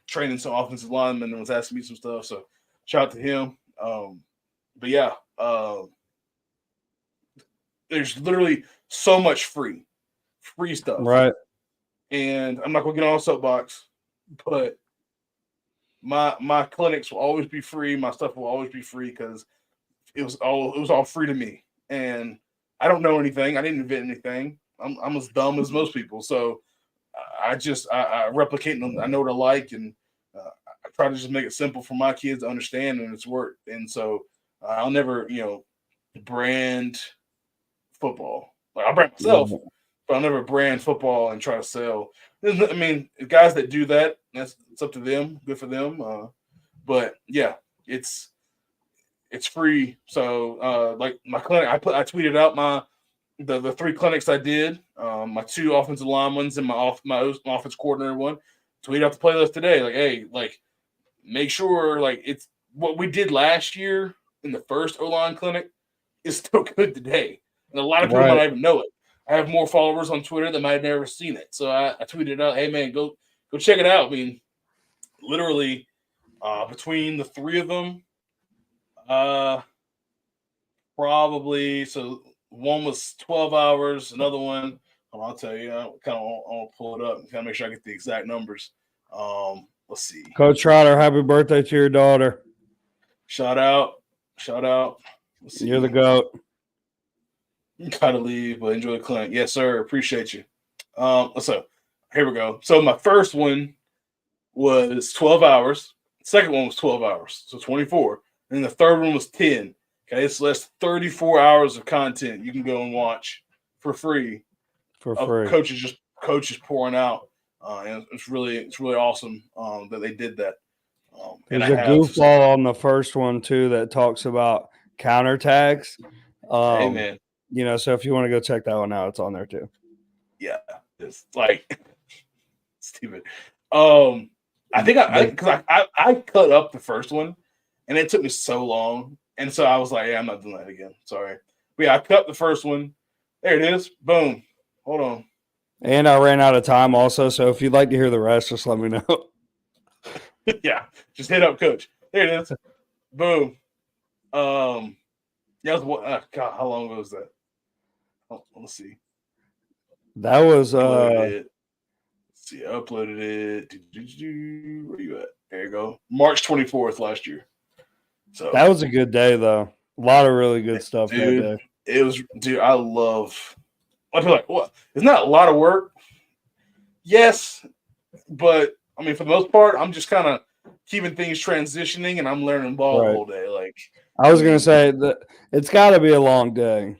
training some offensive linemen and was asking me some stuff. So shout out to him. But yeah, there's literally so much free stuff. Right. And I'm not gonna get on a soapbox, but my clinics will always be free. My stuff will always be free because it was all free to me. And I don't know anything. I didn't invent anything. I'm as dumb as most people. So I replicate them. I know what I like, and I try to just make it simple for my kids to understand, and it's worked. And so I'll never, brand football. Like I'll brand myself, but I'll never brand football and try to sell. I mean, guys that do that, it's up to them. Good for them. But yeah, it's free. So like my clinic, I tweeted out the 3 clinics I did, my 2 offensive line ones and my offense coordinator one. Tweet out the playlist today. Like, hey, like make sure like it's what we did last year in the first O-line clinic is still good today. And a lot of people might not even know it. I have more followers on Twitter that might have never seen it. So I tweeted out, hey man, go check it out. I mean, literally between the 3 of them, probably so one was 12 hours, another one, I'll tell you, I kind of want to pull it up and kind of make sure I get the exact numbers. Let's see. Coach Trotter, happy birthday to your daughter. Shout out. You're the GOAT. Gotta leave, but enjoy the clinic. Yes, sir. Appreciate you. So here we go. So my first one was 12 hours. Second one was 12 hours, so 24. And the third one was 10. Okay, so that's 34 hours of content you can go and watch for free. For free. Coaches pouring out. And it's really awesome that they did that. There's a goofball on the first one too that talks about counter tags. Amen. So if you want to go check that one out, it's on there too. Yeah, it's like stupid. I think I cut up the first one, and it took me so long, and so I was like, yeah, I'm not doing that again. Sorry, but yeah, I cut up the first one. There it is. Boom. Hold on. And I ran out of time also, so if you'd like to hear the rest, just let me know. Yeah, just hit up Coach. There it is. Boom. Yeah, God, how long ago was that? Oh, let's see. That was Let's see, I uploaded it. Where you at? There you go. March 24th last year. So that was a good day though. A lot of really good stuff that day. It was, dude. I feel like, what? Isn't that a lot of work? Yes, but I mean, for the most part, I'm just kind of keeping things transitioning, and I'm learning ball the whole day. Like I was gonna say that it's got to be a long day.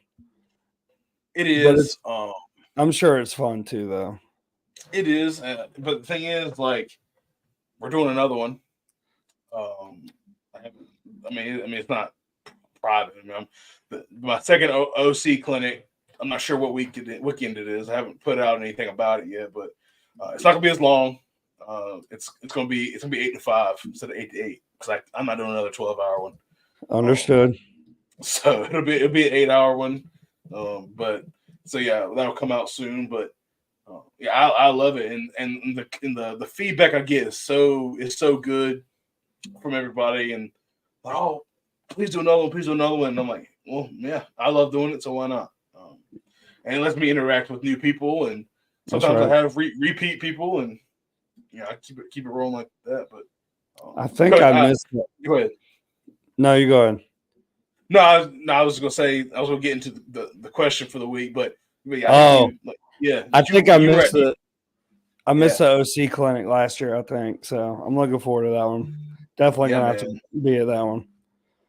It is. I'm sure it's fun too, though. It is, but the thing is, like, we're doing another one. I mean, it's not private. I mean, my second OC clinic. I'm not sure what weekend it is. I haven't put out anything about it yet, but it's not gonna be as long. It's gonna be 8 to 5 instead of 8 to 8 because I'm not doing another 12-hour one. Understood. So it'll be an 8-hour one. But so yeah, that'll come out soon. But yeah, I love it, and the feedback I get is so good from everybody, and oh, please do another one. And I'm like, well, yeah, I love doing it, so why not? And it lets me interact with new people, and sometimes I have repeat people, and I keep it rolling like that. But I think I missed it. Go ahead. No, you go ahead. No, I was gonna say I was gonna get into the question for the week, but But yeah, I think I think I you were missed at the OC clinic last year, I think. So I'm looking forward to that one. Definitely yeah, gonna have man. to be at that one.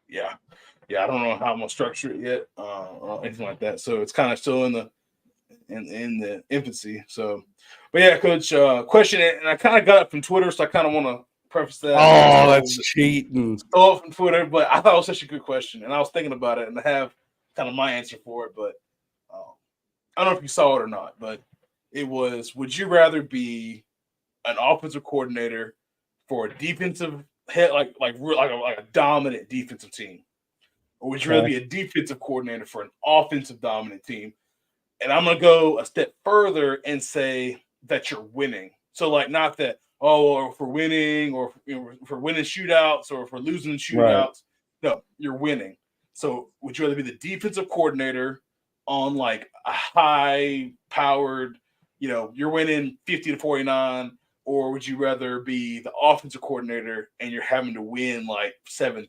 Yeah. Yeah, I don't know how I'm gonna structure it yet, or anything like that. So it's kind of still in the infancy. So, but yeah, Coach, question, and I kind of got it from Twitter, so I kind of want to preface that. Oh, that's cheating. Stole it from Twitter, but I thought it was such a good question, and I was thinking about it, and I have kind of my answer for it, but I don't know if you saw it or not, but it was: would you rather be an offensive coordinator for a defensive head, like a dominant defensive team, or would you rather be a defensive coordinator for an offensive dominant team? And I'm gonna go a step further and say that you're winning. So like not that or for winning or for winning shootouts or for losing shootouts. Right. No, you're winning. So would you rather be the defensive coordinator on like a high powered, you're winning 50-49, or would you rather be the offensive coordinator and you're having to win like 7-3,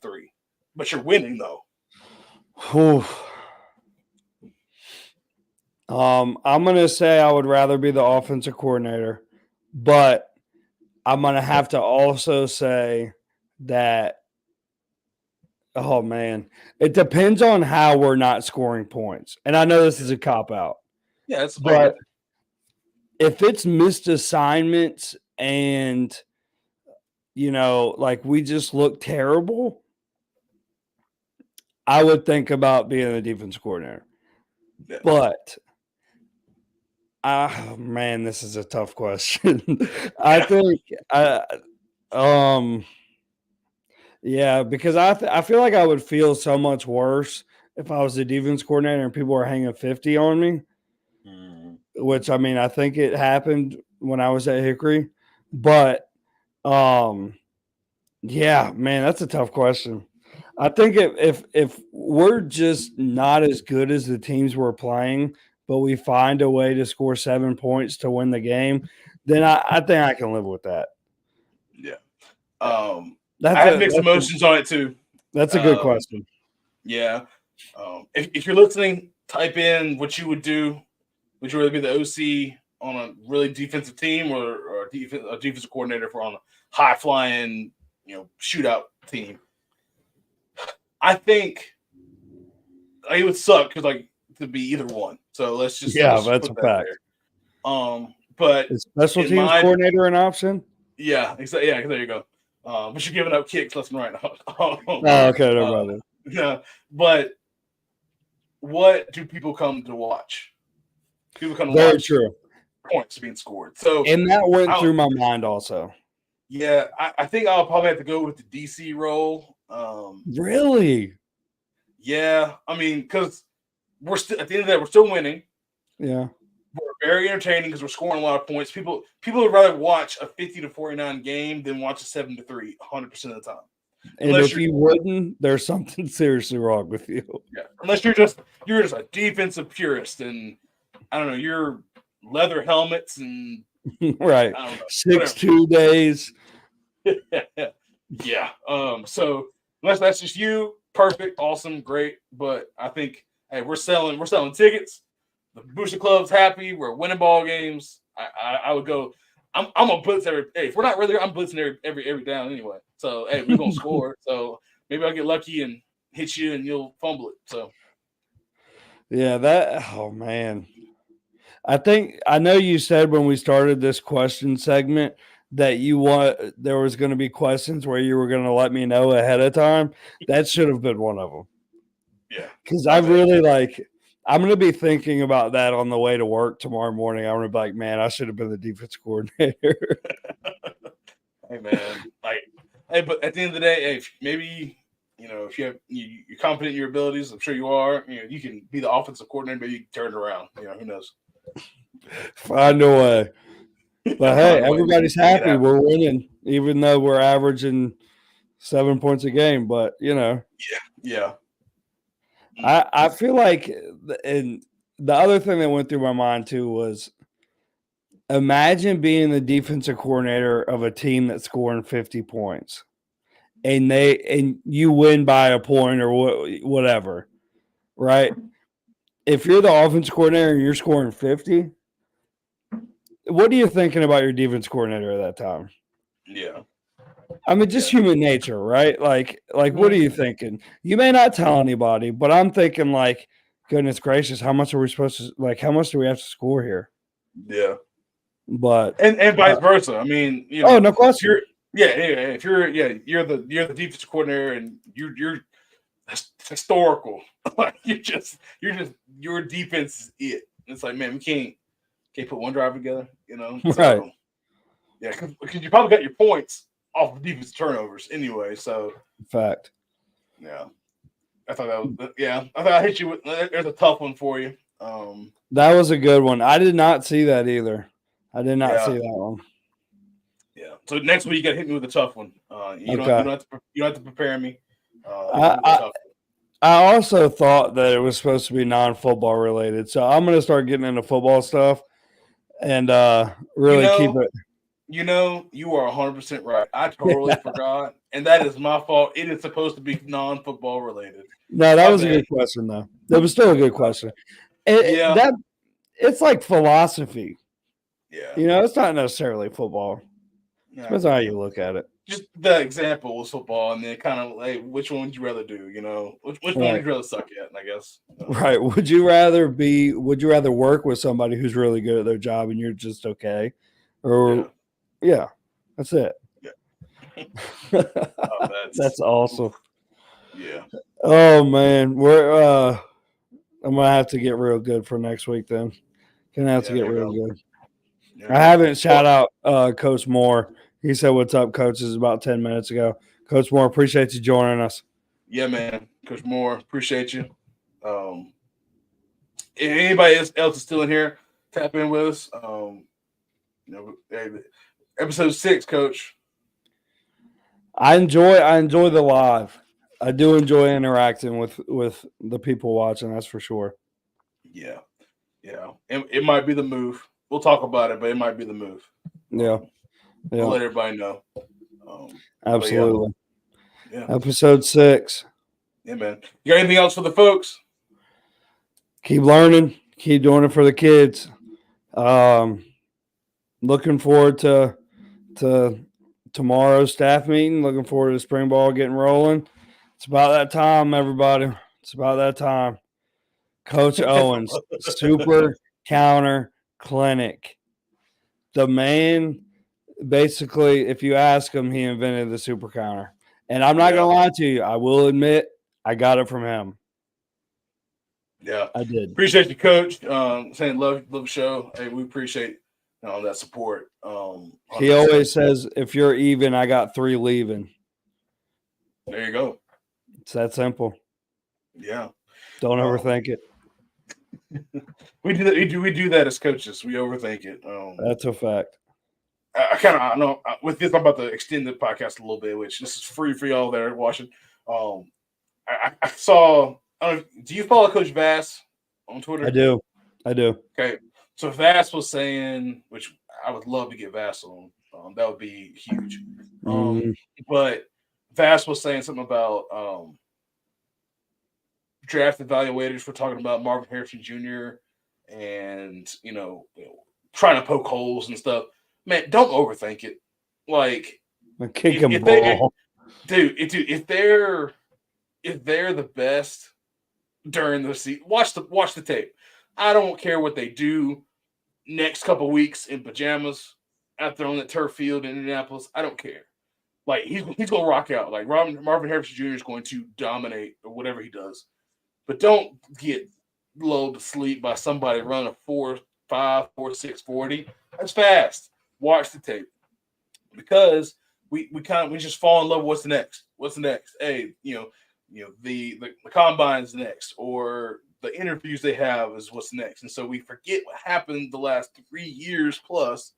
but you're winning though? I'm gonna say I would rather be the offensive coordinator, but I'm gonna have to also say that oh man, it depends on how we're not scoring points. And I know this is a cop out. Yeah, it's but if it's missed assignments and like we just look terrible, I would think about being a defense coordinator. Yeah. But man, this is a tough question. I think yeah, because I feel like I would feel so much worse if I was a defense coordinator and people were hanging 50 on me. Which I mean, I think it happened when I was at Hickory. But yeah, man, that's a tough question. I think if we're just not as good as the teams we're playing, but we find a way to score 7 points to win the game, then I think I can live with that. Yeah. I have mixed emotions on it too. That's a good question. Yeah. If you're listening, type in what you would do. Would you rather be the OC on a really defensive team or a defensive coordinator for on a high flying, shootout team? I think it would suck because to be either one. So let's just that's a fact. But is special teams coordinator an option? Yeah, exactly. Yeah, there you go. But you're giving up kicks left and right. Okay, no problem. Yeah, but what do people come to watch? People come to Very watch true. Points being scored. So, and that went through my mind also. Yeah, I think I'll probably have to go with the DC role. Really? Yeah, I mean, because we're still at the end of that, we're still winning. Yeah, we're very entertaining because we're scoring a lot of points. People would rather watch a 50-49 game than watch a 7-3 100% of the time. And if you wouldn't, there's something seriously wrong with you. Yeah, unless you're just a defensive purist, and I don't know, you're leather helmets and right, 6'2" days. Yeah. So unless that's just you, perfect, awesome, great. But I think we're selling tickets. The Booster Club's happy. We're winning ball games. I would go. I'm gonna blitz every. Hey, if we're not really, I'm blitzing every down anyway. So hey, we're gonna score. So maybe I'll get lucky and hit you, and you'll fumble it. So yeah, oh man, I know you said when we started this question segment that there was going to be questions where you were going to let me know ahead of time. That should have been one of them. Yeah, because I really I'm going to be thinking about that on the way to work tomorrow morning. I'm going to be like, man, I should have been the defense coordinator. Hey, man. But at the end of the day, maybe, if you're confident in your abilities, I'm sure you are, you can be the offensive coordinator, maybe you can turn it around. Who knows? Find a way. But hey, everybody's happy. We're winning, even though we're averaging 7 points a game. But, Yeah. I feel like, and the other thing that went through my mind too was, imagine being the defensive coordinator of a team that's scoring 50 points, and you win by a point or whatever, right? if you're the offense coordinator and you're scoring 50, what are you thinking about your defense coordinator at that time? Yeah. I mean, just human nature, right? Like, what are you thinking? You may not tell anybody, but I'm thinking, like, goodness gracious, how much are we supposed to, like, how much do we have to score here? Yeah. But And vice versa. I mean, oh, no question. If you're the defense coordinator and you're historical. Like your defense is it. It's like, man, we can't put one drive together, So, Right. Yeah, because you probably got your points off of defense turnovers anyway. So, Fact. yeah, I thought I thought I hit you with. There's a tough one for you. That was a good one. I did not see that either. I did not see that one. Yeah. So next week you got to hit me with a tough one. You don't have to prepare me. I also thought that it was supposed to be non-football related, so I'm going to start getting into football stuff and really keep it. You are 100% right. I totally forgot, and that is my fault. It is supposed to be non-football related. No, that was a good question, though. That was still a good question. It's like philosophy. Yeah. It's not necessarily football. Depends on how you look at it. Just the example was football, and then kind of like, which one would you rather do? Which one would you rather suck at? I guess. Right. Would you rather work with somebody who's really good at their job and you're just okay, or that's it. Yeah. That's awesome. Yeah. Oh man, I'm gonna have to get real good for next week. Then gonna have to get real good. Yeah. I haven't shout out Coach Moore. He said, "What's up, Coach?" This is about 10 minutes ago. Coach Moore, appreciate you joining us. Yeah, man. Coach Moore, appreciate you. If anybody else is still in here, tap in with us. Episode 6, Coach. I enjoy the live. I do enjoy interacting with the people watching. That's for sure. Yeah. It might be the move. We'll talk about it, but it might be the move. Yeah. We'll let everybody know. Absolutely. Yeah. Episode 6. Yeah, man. You got anything else for the folks? Keep learning. Keep doing it for the kids. Looking forward to tomorrow's staff meeting. Looking forward to spring ball getting rolling. It's about that time, everybody. It's about that time. Coach Owens, Super Counter Clinic. The man, basically, if you ask him, he invented the super counter. And I'm not going to lie to you. I will admit I got it from him. Yeah. I did. Appreciate you, Coach. Saying love the show. Hey, we appreciate that support. He always says, if you're even, I got 3 leaving. There you go. It's that simple. Yeah. Don't overthink it. We do that as coaches. We overthink it. That's a fact. I know with this, I'm about to extend the podcast a little bit, which this is free for y'all that are watching. I saw. Do you follow Coach Vass on Twitter? I do. Okay, so Vass was saying, which I would love to get Vass on. That would be huge. But Vass was saying something about draft evaluators. We're talking about Marvin Harrison Jr. and trying to poke holes and stuff. Man, don't overthink it. Like, kick them ball, dude. If they're the best during the season, watch the tape. I don't care what they do next couple weeks in pajamas out there on the turf field in Indianapolis. I don't care. Like, he's gonna rock out. Like, Marvin Harrison Jr. is going to dominate or whatever he does. But don't get lulled to sleep by somebody running a 4.5, 4.6 40. That's fast. Watch the tape, because we just fall in love with what's the next. Hey, the combine's next, or the interviews they have is what's next, and so we forget what happened the last 3 years plus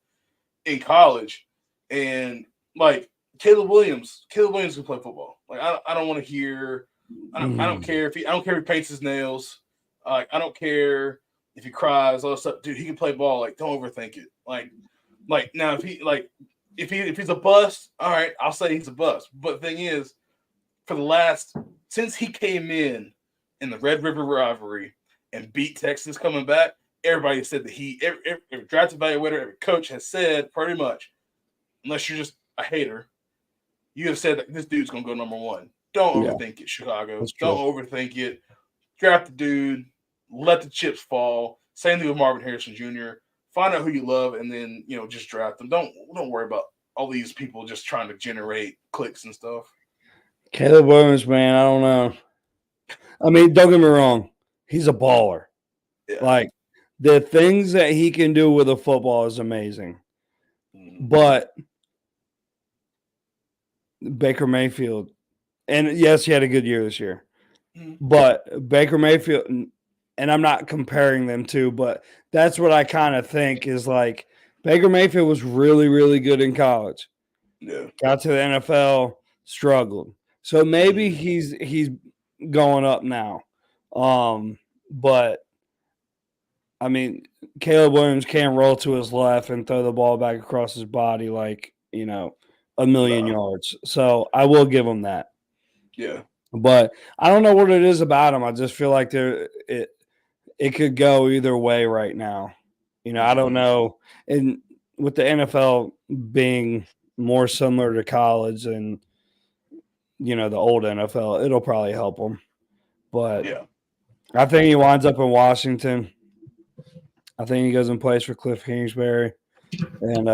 in college. And like Caleb Williams can play football. Like, I don't want to hear. I don't care if he paints his nails. I don't care if he cries, all that stuff. Dude, he can play ball. Like, don't overthink it. Like now, if he's a bust, all right, I'll say he's a bust. But the thing is, since he came in the Red River rivalry, and beat Texas coming back, everybody said that every draft evaluator, every coach has said pretty much, unless you're just a hater, you have said that this dude's going to go number one. Don't overthink it, Chicago. Don't overthink it. Draft the dude. Let the chips fall. Same thing with Marvin Harrison Jr. Find out who you love, and then just draft them. Don't worry about all these people just trying to generate clicks and stuff. Caleb Williams, man, I don't know. I mean, don't get me wrong. He's a baller. Yeah. Like, the things that he can do with a football is amazing. But Baker Mayfield, and yes, he had a good year this year. But Baker Mayfield, and I'm not comparing them to, but that's what I kind of think is like Baker Mayfield was really, really good in college. Yeah. Got to the NFL, struggled. So maybe he's going up now. But I mean, Caleb Williams can't roll to his left and throw the ball back across his body like, a million yards. So I will give him that. Yeah. But I don't know what it is about him. I just feel like it could go either way right now. I don't know. And with the NFL being more similar to college and, the old NFL, it'll probably help him. But yeah, I think he winds up in Washington. I think he goes and plays for Cliff Kingsbury. And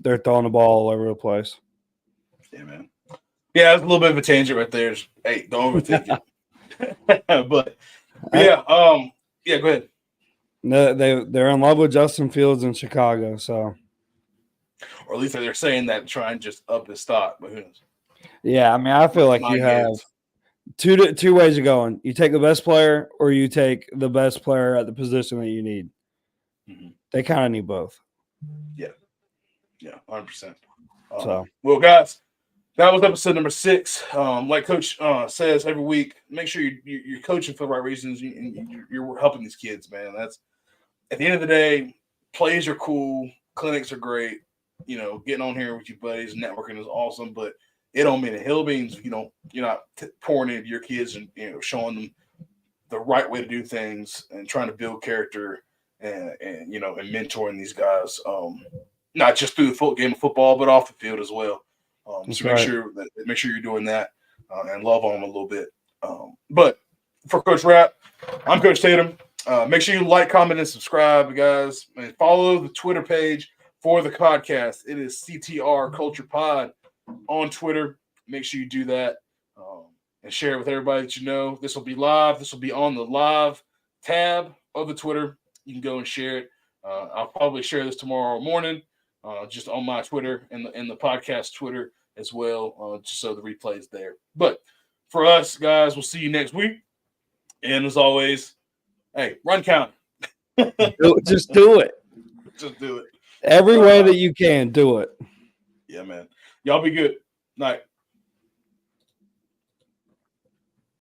they're throwing the ball all over the place. Yeah, man. Yeah, it's a little bit of a tangent right there. Hey, don't overthink it. But yeah, yeah, go ahead. They're in love with Justin Fields in Chicago, so. Or at least they're saying that to try and just up his stock, but who knows? Yeah, I mean, I feel like you have two ways of going. You take the best player, or you take the best player at the position that you need. Mm-hmm. They kind of need both. Yeah, 100%. Well, guys, that was episode number 6. Like Coach says every week, make sure you're coaching for the right reasons. You're helping these kids, man. That's at the end of the day. Plays are cool, clinics are great. Getting on here with your buddies, networking is awesome, but it don't mean a hill beans. You're not pouring into your kids and showing them the right way to do things and trying to build character and mentoring these guys. Not just through the game of football, but off the field as well. So make sure you're doing that and love on them a little bit. But for Coach Rapp, I'm Coach Tatum. Make sure you like, comment, and subscribe, guys, and follow the Twitter page for the podcast. It is CTR Culture Pod on Twitter. Make sure you do that and share it with everybody that you know. This will be live. This will be on the live tab of the Twitter. You can go and share it. I'll probably share this tomorrow morning, just on my Twitter and the podcast Twitter as well, just so the replay is there. But for us, guys, we'll see you next week. And as always, hey, run count. Just do it. Just do it. Every way that you can, do it. Yeah, man. Y'all be good. Night.